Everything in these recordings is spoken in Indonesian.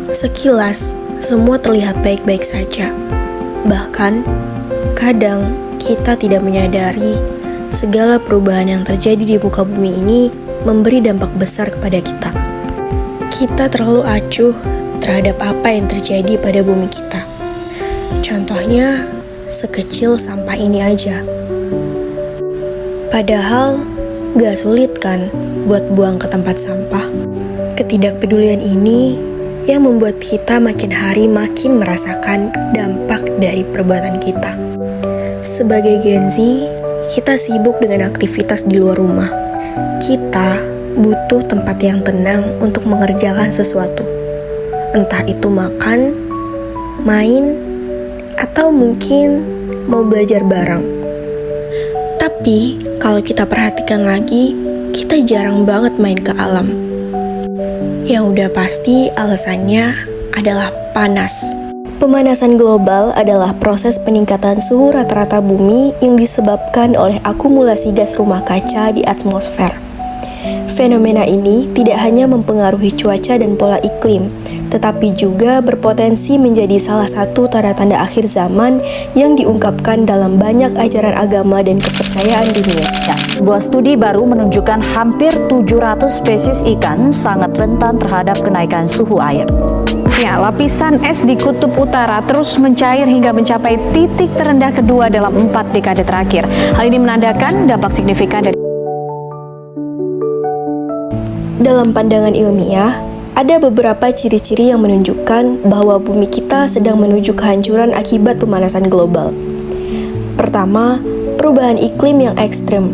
Sekilas, semua terlihat baik-baik saja. Bahkan, kadang kita tidak menyadari segala perubahan yang terjadi di muka bumi ini memberi dampak besar kepada kita. Kita terlalu acuh terhadap apa yang terjadi pada bumi kita. Contohnya, sekecil sampah ini aja. Padahal, gak sulit kan buat buang ke tempat sampah. Ketidakpedulian ini yang membuat kita makin hari makin merasakan dampak dari perbuatan kita. Sebagai Gen Z, kita sibuk dengan aktivitas di luar rumah. Kita butuh tempat yang tenang untuk mengerjakan sesuatu. Entah itu makan, main, atau mungkin mau belajar bareng. Tapi, kalau kita perhatikan lagi, kita jarang banget main ke alam. Yang udah pasti alasannya adalah panas. Pemanasan global adalah proses peningkatan suhu rata-rata bumi yang disebabkan oleh akumulasi gas rumah kaca di atmosfer. Fenomena ini tidak hanya mempengaruhi cuaca dan pola iklim, tetapi juga berpotensi menjadi salah satu tanda-tanda akhir zaman yang diungkapkan dalam banyak ajaran agama dan kepercayaan dunia. Sebuah studi baru menunjukkan hampir 700 spesies ikan sangat rentan terhadap kenaikan suhu air. Lapisan es di kutub utara terus mencair hingga mencapai titik terendah kedua dalam 4 dekade terakhir. Hal ini menandakan dampak signifikan dari... Dalam pandangan ilmiah, ada beberapa ciri-ciri yang menunjukkan bahwa bumi kita sedang menuju kehancuran akibat pemanasan global. Pertama, perubahan iklim yang ekstrem,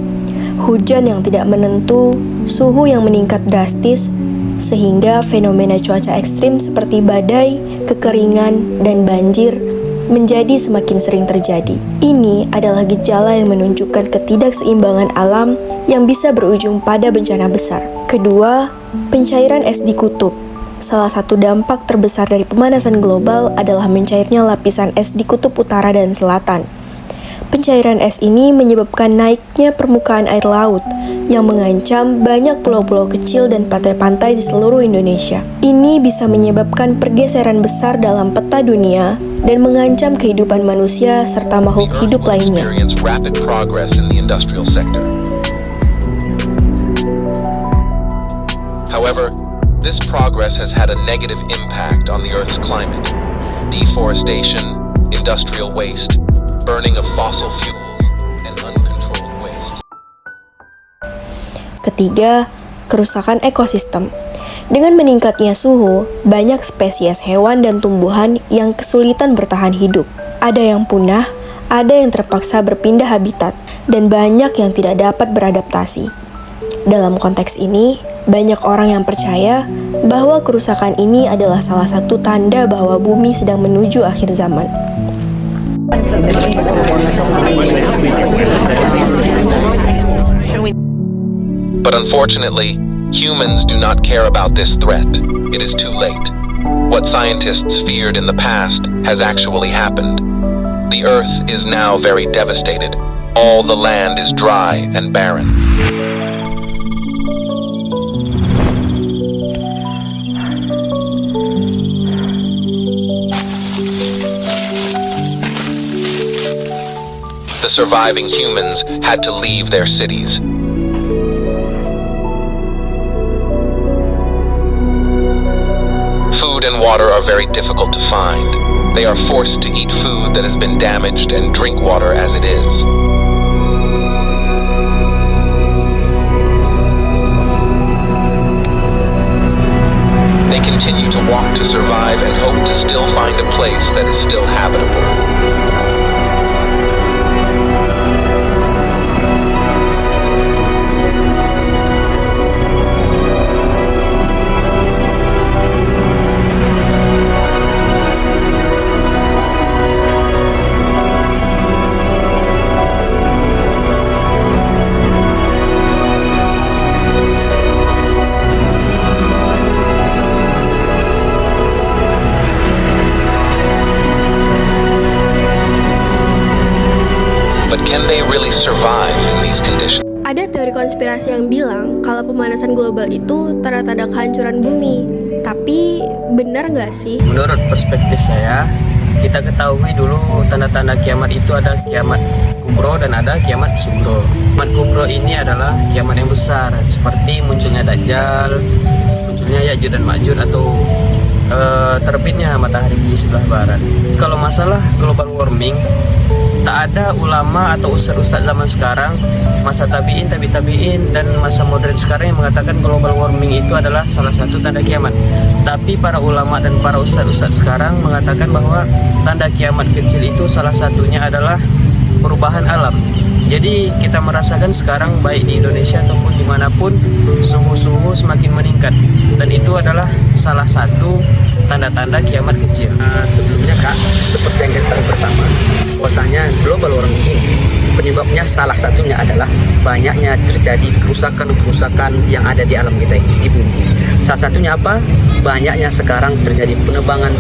hujan yang tidak menentu, suhu yang meningkat drastis, sehingga fenomena cuaca ekstrim seperti badai, kekeringan, dan banjir menjadi semakin sering terjadi. Ini adalah gejala yang menunjukkan ketidakseimbangan alam yang bisa berujung pada bencana besar. Kedua, pencairan es di kutub. Salah satu dampak terbesar dari pemanasan global adalah mencairnya lapisan es di kutub utara dan selatan. Pencairan es ini menyebabkan naiknya permukaan air laut yang mengancam banyak pulau-pulau kecil dan pantai-pantai di seluruh Indonesia. Ini bisa menyebabkan pergeseran besar dalam peta dunia dan mengancam kehidupan manusia serta makhluk hidup lainnya. However, this progress has had a negative impact on the Earth's climate. Deforestation, industrial waste, burning of fossil fuels, and uncontrolled waste. Ketiga, kerusakan ekosistem. Dengan meningkatnya suhu, banyak spesies hewan dan tumbuhan yang kesulitan bertahan hidup. Ada yang punah, ada yang terpaksa berpindah habitat, dan banyak yang tidak dapat beradaptasi. Dalam konteks ini, banyak orang yang percaya bahwa kerusakan ini adalah salah satu tanda bahwa bumi sedang menuju akhir zaman. But unfortunately, humans do not care about this threat. It is too late. What scientists feared in the past has actually happened. The Earth is now very devastated. All the land is dry and barren. The surviving humans had to leave their cities. Food and water are very difficult to find. They are forced to eat food that has been damaged and drink water as it is. They continue to walk to survive and hope to still find a place that is still habitable. But can they really survive in these conditions? Ada teori konspirasi yang bilang kalau pemanasan global itu tanda-tanda kehancuran bumi. Tapi benar nggak sih? Menurut perspektif saya, kita ketahui dulu tanda-tanda kiamat itu ada kiamat kubro dan ada kiamat sugro. Kiamat kubro ini adalah kiamat yang besar, seperti munculnya Dajjal, munculnya Ya'juj dan Ma'juj, atau terbitnya matahari di sebelah barat. Kalau masalah global warming, tak ada ulama atau ustadz-ustadz zaman sekarang, masa tabi'in, tabi'in, dan masa modern sekarang yang mengatakan global warming itu adalah salah satu tanda kiamat. Tapi para ulama dan para ustadz-ustadz sekarang mengatakan bahwa tanda kiamat kecil itu salah satunya adalah perubahan alam. Jadi kita merasakan sekarang baik di Indonesia ataupun dimanapun suhu semakin meningkat, dan itu adalah salah satu tanda-tanda kiamat kecil. Sebelumnya Kak, seperti yang kita tahu bersama, bahwasanya global warming ini penyebabnya salah satunya adalah banyaknya terjadi kerusakan yang ada di alam kita ini, di bumi. Salah satunya apa? Banyaknya sekarang terjadi penebangan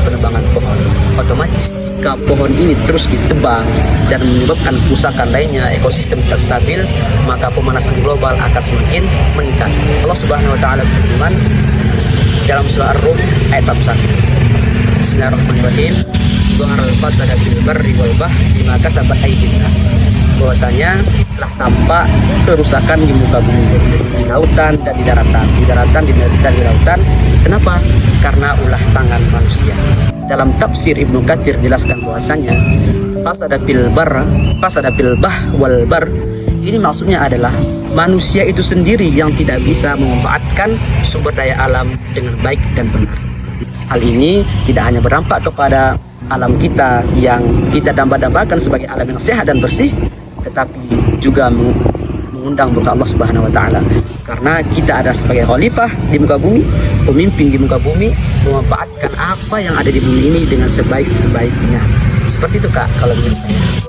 pohon. Otomatis jika pohon ini terus ditebang dan menyebabkan kerusakan lainnya, ekosistem tidak stabil, maka pemanasan global akan semakin meningkat. Allah Subhanahu wa taala berfirman dalam surah Ar-Rum ayat 41. Bismillahirrahmanirrahim. Zuharal fasada bil barri wal bahri bima kasabat aydin nas. Bahwasanya telah tampak kerusakan di muka bumi, di lautan dan di daratan, dan di lautan. Kenapa? Karena ulah tangan manusia. Dalam tafsir Ibnu Katsir jelaskan bahwasanya fasada bil bah wal bar, ini maksudnya adalah manusia itu sendiri yang tidak bisa memanfaatkan sumber daya alam dengan baik dan benar. Hal ini tidak hanya berdampak kepada alam kita yang kita dambakan sebagai alam yang sehat dan bersih, tetapi juga mengundang murka Allah Subhanahu wa taala. Karena kita ada sebagai khalifah di muka bumi, pemimpin di muka bumi, memanfaatkan apa yang ada di bumi ini dengan sebaik-baiknya. Seperti itu Kak, kalau menurut saya.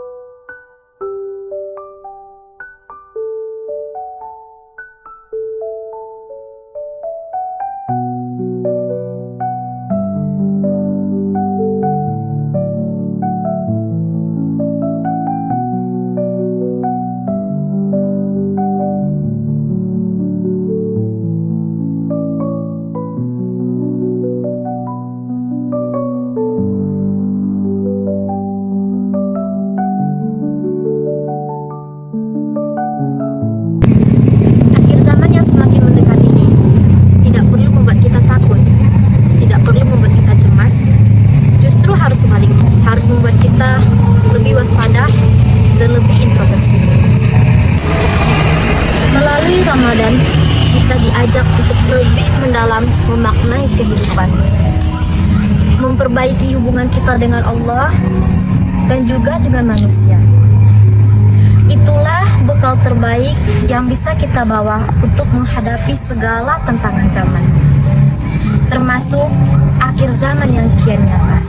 Ramadan, kita diajak untuk lebih mendalam memaknai kehidupan, memperbaiki hubungan kita dengan Allah dan juga dengan manusia. Itulah bekal terbaik yang bisa kita bawa untuk menghadapi segala tantangan zaman, termasuk akhir zaman yang kian nyata.